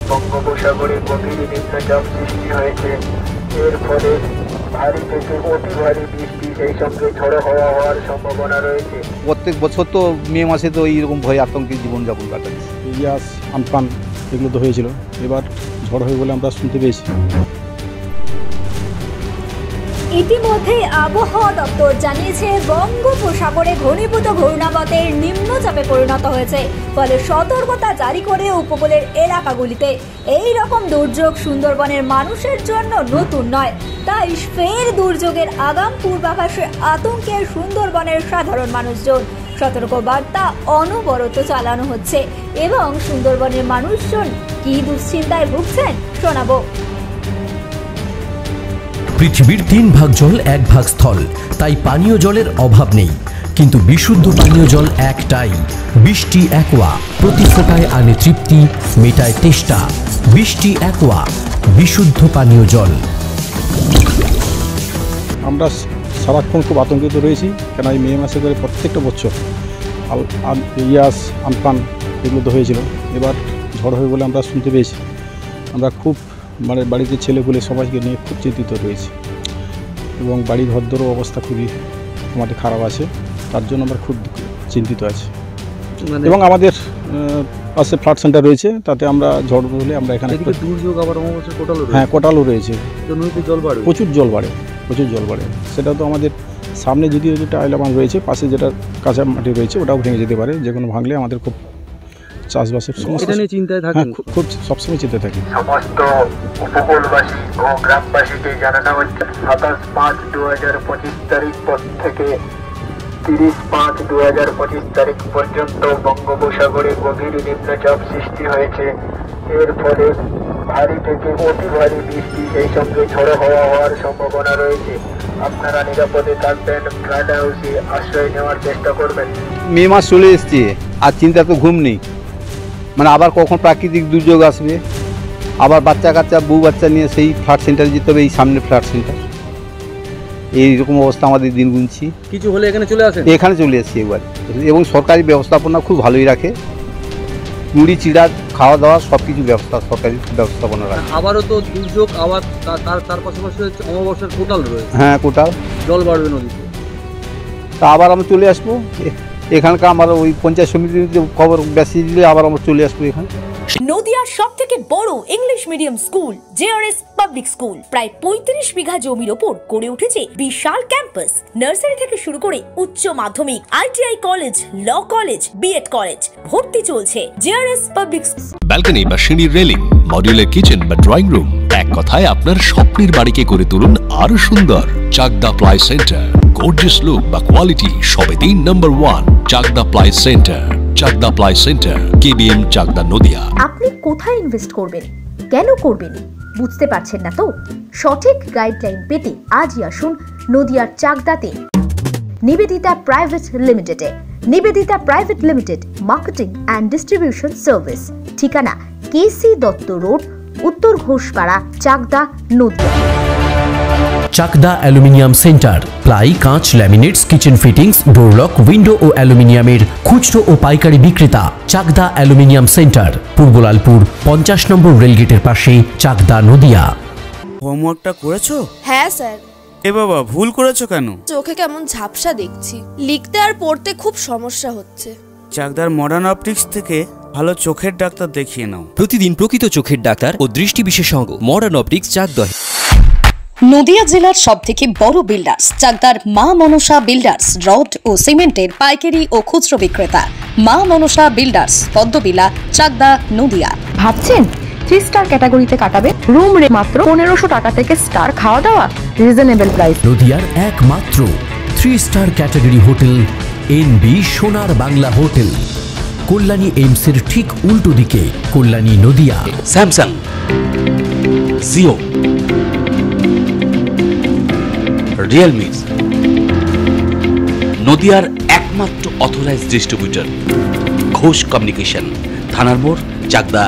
বঙ্গোপসাগরে গভীর নিম্নচাপ সৃষ্টি হয়েছে। এর ফলে ভারী থেকে অতি ভারী বৃষ্টি সেই সঙ্গে ঝড়ো হাওয়া হওয়ার সম্ভাবনা রয়েছে। প্রত্যেক বছর তো মে মাসে তো এইরকম ভয় আতঙ্কে জীবনযাপন কাটাচ্ছে। ইয়াস আমফান এগুলো তো হয়েছিল, এবার ঝড় হয়ে বলে আমরা শুনতে পেয়েছি। ইতিমধ্যে আবহাওয়া দপ্তর জানিয়েছে বঙ্গোপসাগরে ঘনীভূত ঘূর্ণাবর্তের নিম্নচাপে পরিণত হয়েছে, ফলে সতর্কতা জারি করে উপকূলের এলাকাগুলিতে এই রকম দুর্যোগ সুন্দরবনের মানুষের জন্য নতুন নয়। তাই ফের দুর্যোগের আগাম পূর্বাভাসে আতঙ্কের সুন্দরবনের সাধারণ মানুষজন। সতর্কবার্তা অনবরত চালানো হচ্ছে এবং সুন্দরবনের মানুষজন কি দুশ্চিন্তায় ভুগছেন শোনাবো। পৃথিবীর 3 ভাগ জল 1 ভাগ স্থল, তাই পানীয় জলের অভাব নেই। কিন্তু বিশুদ্ধ পানীয় জল একটাই, বৃষ্টি অ্যাকোয়া। প্রতি ফোঁটায় আনে তৃপ্তি, মেটায় তেষ্টা। বৃষ্টি অ্যাকোয়া, বিশুদ্ধ পানীয় জল। আমরা সারাক্ষণ খুব আতঙ্কিত রয়েছি, কেন এই মে মাসে করে প্রত্যেকটা বছর ইয়াস আমফান এগুলো তো হয়েছিল, এবার ঝড় হয়ে বলে আমরা শুনতে পেয়েছি। আমরা খুব বাড়িতে ছেলেগুলো সবাইকে নিয়ে খুব চিন্তিত রয়েছে এবং বাড়ি ঘরদোরও অবস্থা খুবই আমাদের খারাপ আছে, তার জন্য আমরা খুব চিন্তিত আছি। এবং আমাদের পাশে ফ্লাড সেন্টার রয়েছে, তাতে আমরা ঝড় হলে আমরা এখানে দুর্যোগ আবার হ্যাঁ কোটালও রয়েছে, প্রচুর জল বাড়ে। প্রচুর জল বাড়ে। সেটা তো আমাদের সামনে যদিও যেটা আইলাবান রয়েছে, পাশে যেটা কাঁচা মাটি রয়েছে ওটাও ভেঙে যেতে পারে, যে কোনো ভাঙলে আমাদের খুব চাষবাসের সমস্যা নিয়ে চিন্তায় থাকি, খুব সবসময় চিন্তায় থাকি। সমস্ত উপকূলবাসী ও গ্রামবাসীকে জানানো হচ্ছে 27/5/2025 তারিখ থেকে 30/5/2025 তারিখ পর্যন্ত বঙ্গোপসাগরে গভীর নিম্নচাপ সৃষ্টি হয়েছে। এর ফলে ভারী থেকে অতি ভারী বৃষ্টি সেই সঙ্গে ঝড়ো হাওয়া হওয়ার সম্ভাবনা রয়েছে। আপনারা নিরাপদে থাকবেন, ফ্লাড হাউসে আশ্রয় নেওয়ার চেষ্টা করবেন। মে মাস চলে এসছে, আর চিন্তা তো ঘুম নেই, মানে আবার কখন প্রাকৃতিক দুর্যোগ আসবে, আবার বাচ্চা কাচ্চা বউ বাচ্চা নিয়ে সেই ফ্ল্যাট সেন্টারে যেতে হবে, এই সামনে ফ্ল্যাট সেন্টার। এইরকম অবস্থা আমাদের দিন গুনছি। কিছু হলে এখানে চলে আসে, এখানে চলে এসছি একবার। এবং সরকারি ব্যবস্থাপনা খুব ভালোই রাখে, মুড়ি চিড়া খাওয়া দাওয়া সব কিছু ব্যবস্থা সরকারি ব্যবস্থাপনা রাখে। আবারও তো দুর্যোগ, আবার তার পাশাপাশি হচ্ছে অমাবস্যার কোটাল রয়েছে। হ্যাঁ কোটাল, জল বাড়বে নদীতে। তা আবার আমরা চলে আসবো এখানকার, আমার ওই পঞ্চায়েত সমিতিতে খবর বেশি দিলে আবার আমরা চলে আসবো এখানে। নদিয়ার সবথেকে বড় English medium school JRS public school প্রায় 35 বিঘা জমির ওপর গড়ে উঠেছে বিশাল ক্যাম্পাস। নার্সারি থেকে শুরু করে উচ্চ মাধ্যমিক, ITI college, law college, BEd college ভর্তি চলছে জেআরএস পাবলিক। ব্যালকনি বা সিঁড়ির রেলিং, মডিউলার কিচেন বা ড্রয়িং রুম, এক কথায় আপনার স্বপ্নের বাড়িকে করে তুলুন আরো সুন্দর। Chakdaha ply centre, gorgeous look বা কোয়ালিটি সবে 3 নম্বর 1 Chakdaha ply centre. Chakdaha ply centre, KBM, Chakdaha, Nadia. আপনি কোথায় ইনভেস্ট করবেন, কেন করবেন বুঝতে পারছেন না তো? সঠিক গাইডলাইন পেতে আজই আসুন নদিয়ার চাকদাতে নিবেদিতা প্রাইভেট লিমিটেডে। Nivedita private limited, marketing and distribution service. ঠিকানা KC Dutta road, Uttar Ghoshpara, Chakdah, Nadia. Chakdah aluminium centre, ply, কাঁচ, laminates, kitchen fittings, door lock, window ও অ্যালুমিনিয়ামের খুচরো ও পাইকারি বিক্রেতা। চাকদা অ্যালুমিনিয়াম সেন্টার, পূর্বলালপুর 50 নম্বর রেলগেটের পাশে, চাকদা, নদিয়া। হোমওয়ার্কটা করেছো? হ্যাঁ স্যার। এ বাবা, ভুল করেছো কেন? চোখে কেমন ঝাপসা দেখছি, লিখতে আর পড়তে খুব সমস্যা হচ্ছে। চাকদার মডার্ন অপটিক্স থেকে ভালো চোখের ডাক্তার দেখিয়ে নাও। প্রতিদিন প্রকৃত চোখের ডাক্তার ও দৃষ্টি বিশেষজ্ঞ মডার্ন অপটিক্স, চাকদা। নদিয়া জেলার সবথেকে বড় বিল্ডার্স চাকদার মা মনসা বিল্ডার্স, রড ও সিমেন্টের পাইকারি ও খুচরো বিক্রেতা। মা মনসা বিল্ডার্স, পদ্মবিলা, চাকদা, নদিয়া। ভাবছেন 3 স্টার ক্যাটাগরিতে কাটাবে? রুম রে মাত্র 1500 টাকা থেকে স্টার, খাওয়া দাওয়া রিজনেবল প্রাইস। নদিয়ার একমাত্র 3 স্টার ক্যাটাগরি হোটেল এনবি সোনার বাংলা হোটেল, কল্যাণী এইমসের ঠিক উল্টো দিকে, কল্যাণী, নদিয়া। স্যামসাং, জিও, রিয়েলমি, নদিয়ার একমাত্র অথরাইজড ডিস্ট্রিবিউটর ঘোষ কমিউনিকেশন, থানার মোড়, চাকদা,